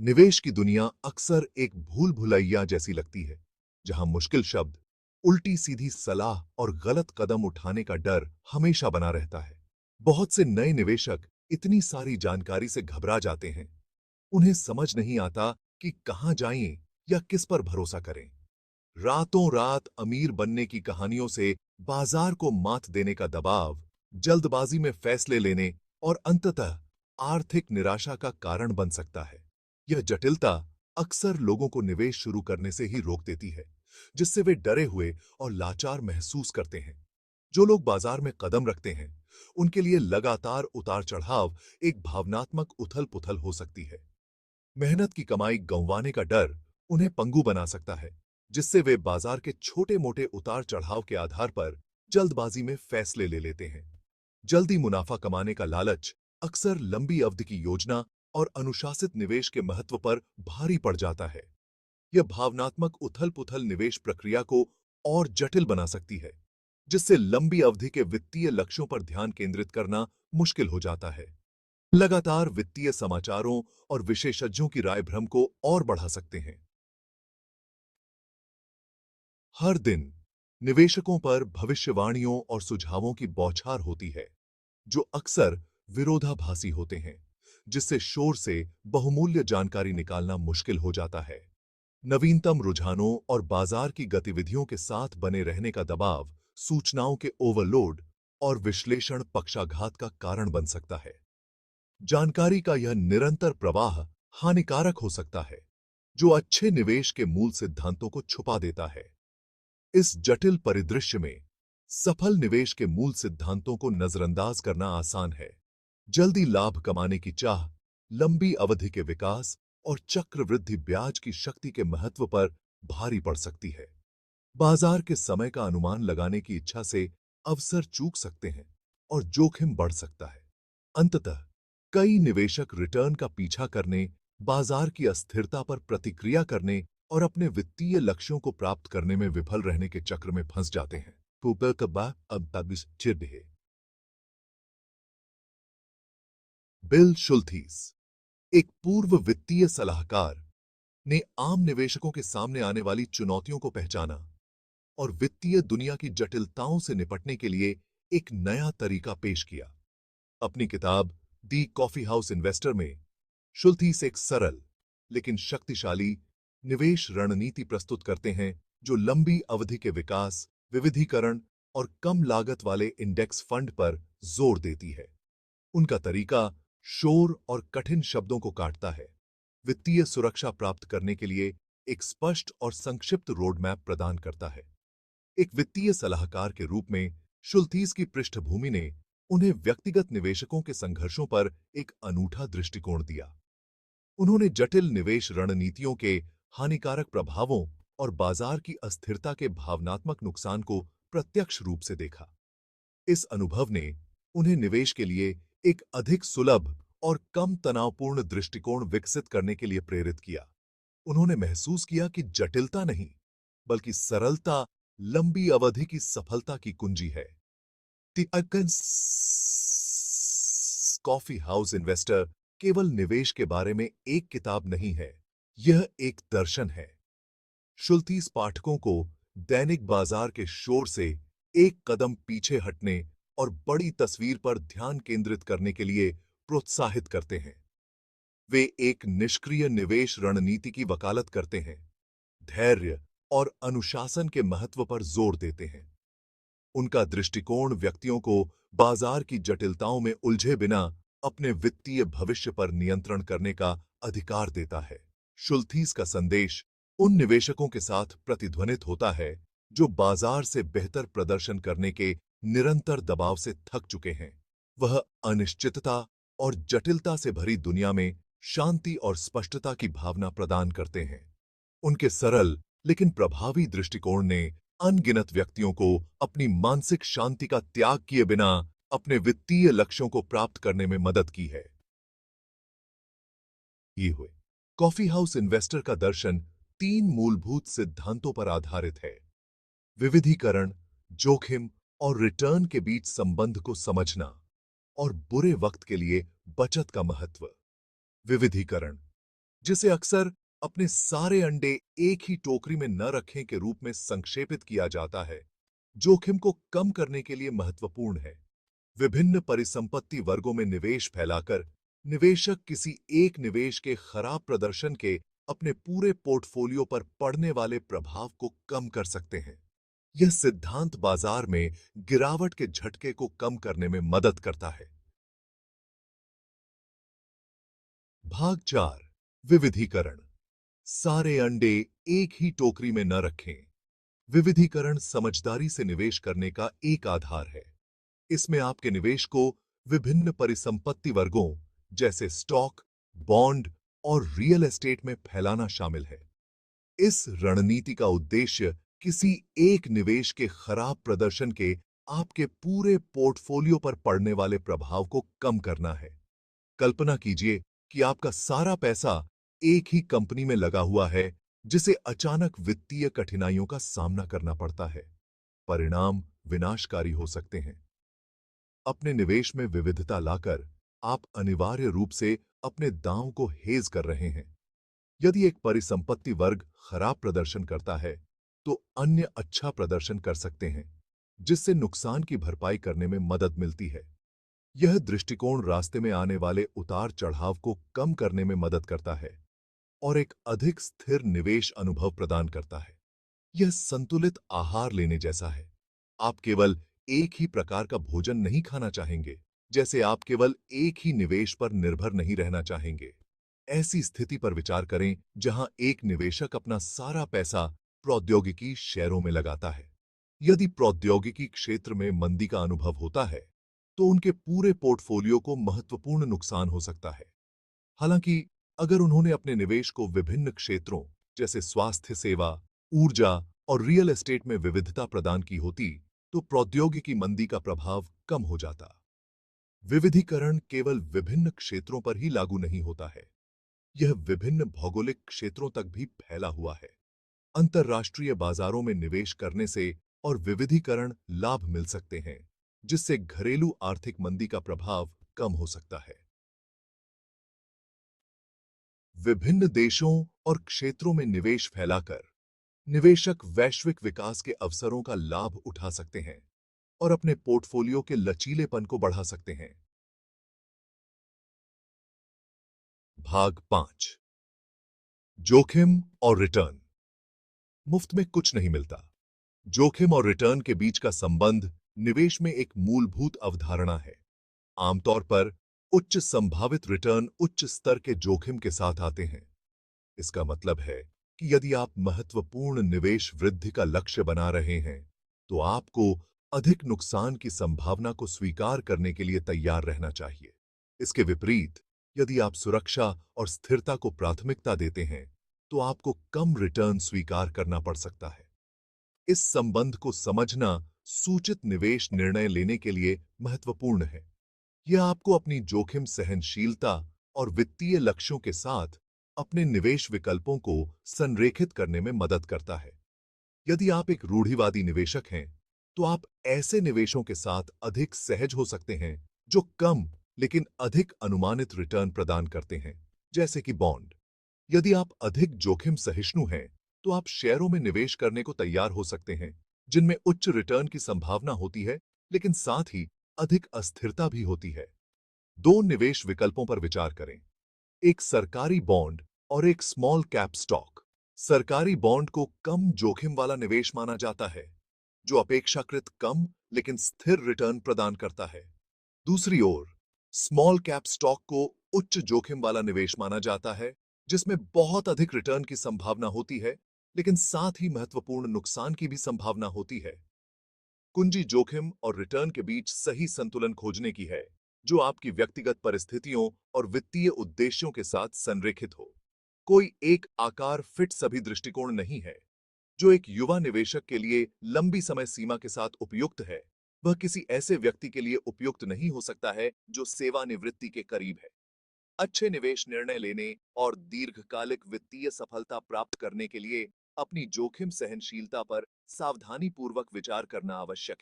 निवेश की दुनिया अक्सर एक भूल भुलैया जैसी लगती है, जहां मुश्किल शब्द, उल्टी सीधी सलाह और गलत कदम उठाने का डर हमेशा बना रहता है। बहुत से नए निवेशक इतनी सारी जानकारी से घबरा जाते हैं, उन्हें समझ नहीं आता कि कहां जाएं या किस पर भरोसा करें। रातों रात अमीर बनने की कहानियों से बाजार को मात देने का दबाव, जल्दबाजी में फैसले लेने और अंततः आर्थिक निराशा का कारण बन सकता है। यह जटिलता अक्सर लोगों को निवेश शुरू करने से ही रोक देती है, जिससे वे डरे हुए और लाचार महसूस करते हैं। जो लोग बाजार में कदम रखते हैं, उनके लिए लगातार उतार चढ़ाव एक भावनात्मक उथल पुथल हो सकती है। मेहनत की कमाई गंवाने का डर उन्हें पंगु बना सकता है, जिससे वे बाजार के छोटे मोटे उतार चढ़ाव के आधार पर जल्दबाजी में फैसले ले लेते हैं। जल्दी मुनाफा कमाने का लालच अक्सर लंबी अवधि की योजना और अनुशासित निवेश के महत्व पर भारी पड़ जाता है। यह भावनात्मक उथल पुथल निवेश प्रक्रिया को और जटिल बना सकती है, जिससे लंबी अवधि के वित्तीय लक्ष्यों पर ध्यान केंद्रित करना मुश्किल हो जाता है। लगातार वित्तीय समाचारों और विशेषज्ञों की राय भ्रम को और बढ़ा सकते हैं। हर दिन निवेशकों पर भविष्यवाणियों और सुझावों की बौछार होती है, जो अक्सर विरोधाभासी होते हैं, जिससे शोर से बहुमूल्य जानकारी निकालना मुश्किल हो जाता है। नवीनतम रुझानों और बाजार की गतिविधियों के साथ बने रहने का दबाव सूचनाओं के ओवरलोड और विश्लेषण पक्षाघात का कारण बन सकता है। जानकारी का यह निरंतर प्रवाह हानिकारक हो सकता है, जो अच्छे निवेश के मूल सिद्धांतों को छुपा देता है। इस जटिल परिदृश्य में सफल निवेश के मूल सिद्धांतों को नजरअंदाज करना आसान है। जल्दी लाभ कमाने की चाह, लंबी अवधि के विकास और चक्रवृद्धि ब्याज की शक्ति के महत्व पर भारी पड़ सकती है। बाजार के समय का अनुमान लगाने की इच्छा से अवसर चूक सकते हैं और जोखिम बढ़ सकता है। अंततः कई निवेशक रिटर्न का पीछा करने, बाजार की अस्थिरता पर प्रतिक्रिया करने और अपने वित्तीय लक्ष्यों को प्राप्त करने में विफल रहने के चक्र में फंस जाते हैं। बिल शुल्थिस, एक पूर्व वित्तीय सलाहकार, ने आम निवेशकों के सामने आने वाली चुनौतियों को पहचाना और वित्तीय दुनिया की जटिलताओं से निपटने के लिए एक नया तरीका पेश किया। अपनी किताब दी कॉफी हाउस इन्वेस्टर में शुल्थिस एक सरल लेकिन शक्तिशाली निवेश रणनीति प्रस्तुत करते हैं, जो लंबी अवधि के विकास, विविधीकरण और कम लागत वाले इंडेक्स फंड पर जोर देती है। उनका तरीका शोर और कठिन शब्दों को काटता है, वित्तीय सुरक्षा प्राप्त करने के लिए एक स्पष्ट और संक्षिप्त रोडमैप प्रदान करता है। एक वित्तीय सलाहकार के रूप में शुल्थिस की पृष्ठभूमि ने उन्हें व्यक्तिगत निवेशकों के संघर्षों पर एक अनूठा दृष्टिकोण दिया। उन्होंने जटिल निवेश रणनीतियों के हानिकारक प्रभावों और बाजार की अस्थिरता के भावनात्मक नुकसान को प्रत्यक्ष रूप से देखा। इस अनुभव ने उन्हें निवेश के लिए एक अधिक सुलभ और कम तनावपूर्ण दृष्टिकोण विकसित करने के लिए प्रेरित किया। उन्होंने महसूस किया कि जटिलता नहीं, बल्कि सरलता लंबी अवधि की सफलता की कुंजी है। द कॉफी हाउस इन्वेस्टर केवल निवेश के बारे में एक किताब नहीं है, यह एक दर्शन है। शुल्थिस पाठकों को दैनिक बाजार के शोर से एक कदम पीछे हटने और बड़ी तस्वीर पर ध्यान केंद्रित करने के लिए प्रोत्साहित करते हैं। वे एक निष्क्रिय निवेश रणनीति की वकालत करते हैं, धैर्य और अनुशासन के महत्व पर जोर देते हैं। उनका दृष्टिकोण व्यक्तियों को बाजार की जटिलताओं में उलझे बिना अपने वित्तीय भविष्य पर नियंत्रण करने का अधिकार देता है। शुल्थिस का संदेश उन निवेशकों के साथ प्रतिध्वनित होता है, जो बाजार से बेहतर प्रदर्शन करने के निरंतर दबाव से थक चुके हैं। वह अनिश्चितता और जटिलता से भरी दुनिया में शांति और स्पष्टता की भावना प्रदान करते हैं। उनके सरल लेकिन प्रभावी दृष्टिकोण ने अनगिनत व्यक्तियों को अपनी मानसिक शांति का त्याग किए बिना अपने वित्तीय लक्ष्यों को प्राप्त करने में मदद की है। ये हुए कॉफी हाउस इन्वेस्टर का दर्शन तीन मूलभूत सिद्धांतों पर आधारित है: विविधीकरण, जोखिम और रिटर्न के बीच संबंध को समझना, और बुरे वक्त के लिए बचत का महत्व। विविधीकरण, जिसे अक्सर अपने सारे अंडे एक ही टोकरी में न रखें के रूप में संक्षेपित किया जाता है, जोखिम को कम करने के लिए महत्वपूर्ण है। विभिन्न परिसंपत्ति वर्गों में निवेश फैलाकर निवेशक किसी एक निवेश के खराब प्रदर्शन के अपने पूरे पोर्टफोलियो पर पड़ने वाले प्रभाव को कम कर सकते हैं। यह सिद्धांत बाजार में गिरावट के झटके को कम करने में मदद करता है। भाग 4 विविधीकरण। सारे अंडे एक ही टोकरी में न रखें। विविधीकरण समझदारी से निवेश करने का एक आधार है। इसमें आपके निवेश को विभिन्न परिसंपत्ति वर्गों जैसे स्टॉक, बॉन्ड और रियल एस्टेट में फैलाना शामिल है। इस रणनीति का उद्देश्य किसी एक निवेश के खराब प्रदर्शन के आपके पूरे पोर्टफोलियो पर पड़ने वाले प्रभाव को कम करना है। कल्पना कीजिए कि आपका सारा पैसा एक ही कंपनी में लगा हुआ है, जिसे अचानक वित्तीय कठिनाइयों का सामना करना पड़ता है। परिणाम विनाशकारी हो सकते हैं। अपने निवेश में विविधता लाकर आप अनिवार्य रूप से अपने दांव को हेज कर रहे हैं। यदि एक परिसंपत्ति वर्ग खराब प्रदर्शन करता है, तो अन्य अच्छा प्रदर्शन कर सकते हैं, जिससे नुकसान की भरपाई करने में मदद मिलती है। यह दृष्टिकोण रास्ते में आने वाले उतार चढ़ाव को कम करने में मदद करता है और एक अधिक स्थिर निवेश अनुभव प्रदान करता है। यह संतुलित आहार लेने जैसा है। आप केवल एक ही प्रकार का भोजन नहीं खाना चाहेंगे, जैसे आप केवल एक ही निवेश पर निर्भर नहीं रहना चाहेंगे। ऐसी स्थिति पर विचार करें जहां एक निवेशक अपना सारा पैसा प्रौद्योगिकी शेयरों में लगाता है। यदि प्रौद्योगिकी क्षेत्र में मंदी का अनुभव होता है, तो उनके पूरे पोर्टफोलियो को महत्वपूर्ण नुकसान हो सकता है। हालांकि अगर उन्होंने अपने निवेश को विभिन्न क्षेत्रों जैसे स्वास्थ्य सेवा, ऊर्जा और रियल एस्टेट में विविधता प्रदान की होती, तो प्रौद्योगिकी मंदी का प्रभाव कम हो जाता। विविधीकरण केवल विभिन्न क्षेत्रों पर ही लागू नहीं होता है, यह विभिन्न भौगोलिक क्षेत्रों तक भी फैला हुआ है। अंतर्राष्ट्रीय बाजारों में निवेश करने से और विविधीकरण लाभ मिल सकते हैं, जिससे घरेलू आर्थिक मंदी का प्रभाव कम हो सकता है। विभिन्न देशों और क्षेत्रों में निवेश फैलाकर निवेशक वैश्विक विकास के अवसरों का लाभ उठा सकते हैं और अपने पोर्टफोलियो के लचीलेपन को बढ़ा सकते हैं। भाग 5 जोखिम और रिटर्न। मुफ्त में कुछ नहीं मिलता। जोखिम और रिटर्न के बीच का संबंध निवेश में एक मूलभूत अवधारणा है। आमतौर पर उच्च संभावित रिटर्न उच्च स्तर के जोखिम के साथ आते हैं। इसका मतलब है कि यदि आप महत्वपूर्ण निवेश वृद्धि का लक्ष्य बना रहे हैं, तो आपको अधिक नुकसान की संभावना को स्वीकार करने के लिए तैयार रहना चाहिए। इसके विपरीत, यदि आप सुरक्षा और स्थिरता को प्राथमिकता देते हैं, तो आपको कम रिटर्न स्वीकार करना पड़ सकता है। इस संबंध को समझना सूचित निवेश निर्णय लेने के लिए महत्वपूर्ण है। यह आपको अपनी जोखिम सहनशीलता और वित्तीय लक्ष्यों के साथ अपने निवेश विकल्पों को संरेखित करने में मदद करता है। यदि आप एक रूढ़िवादी निवेशक हैं, तो आप ऐसे निवेशों के साथ अधिक सहज हो सकते हैं जो कम लेकिन अधिक अनुमानित रिटर्न प्रदान करते हैं, जैसे कि बॉन्ड। यदि आप अधिक जोखिम सहिष्णु हैं, तो आप शेयरों में निवेश करने को तैयार हो सकते हैं, जिनमें उच्च रिटर्न की संभावना होती है, लेकिन साथ ही अधिक अस्थिरता भी होती है। दो निवेश विकल्पों पर विचार करें, एक सरकारी बॉन्ड और एक स्मॉल कैप स्टॉक। सरकारी बॉन्ड को कम जोखिम वाला निवेश माना जाता है, जो अपेक्षाकृत कम लेकिन स्थिर रिटर्न प्रदान करता है। दूसरी ओर, स्मॉल कैप स्टॉक को उच्च जोखिम वाला निवेश माना जाता है, जिसमें बहुत अधिक रिटर्न की संभावना होती है, लेकिन साथ ही महत्वपूर्ण नुकसान की भी संभावना होती है। कुंजी जोखिम और रिटर्न के बीच सही संतुलन खोजने की है, जो आपकी व्यक्तिगत परिस्थितियों और वित्तीय उद्देश्यों के साथ संरेखित हो। कोई एक आकार फिट सभी दृष्टिकोण नहीं है। जो एक युवा निवेशक के लिए लंबी समय सीमा के साथ उपयुक्त है, वह किसी ऐसे व्यक्ति के लिए उपयुक्त नहीं हो सकता है जो सेवानिवृत्ति के करीब है। अच्छे निवेश निर्णय लेने और दीर्घकालिक वित्तीय सफलता प्राप्त करने के लिए अपनी जोखिम सहनशीलता पर सावधानीपूर्वक विचार करना आवश्यक है।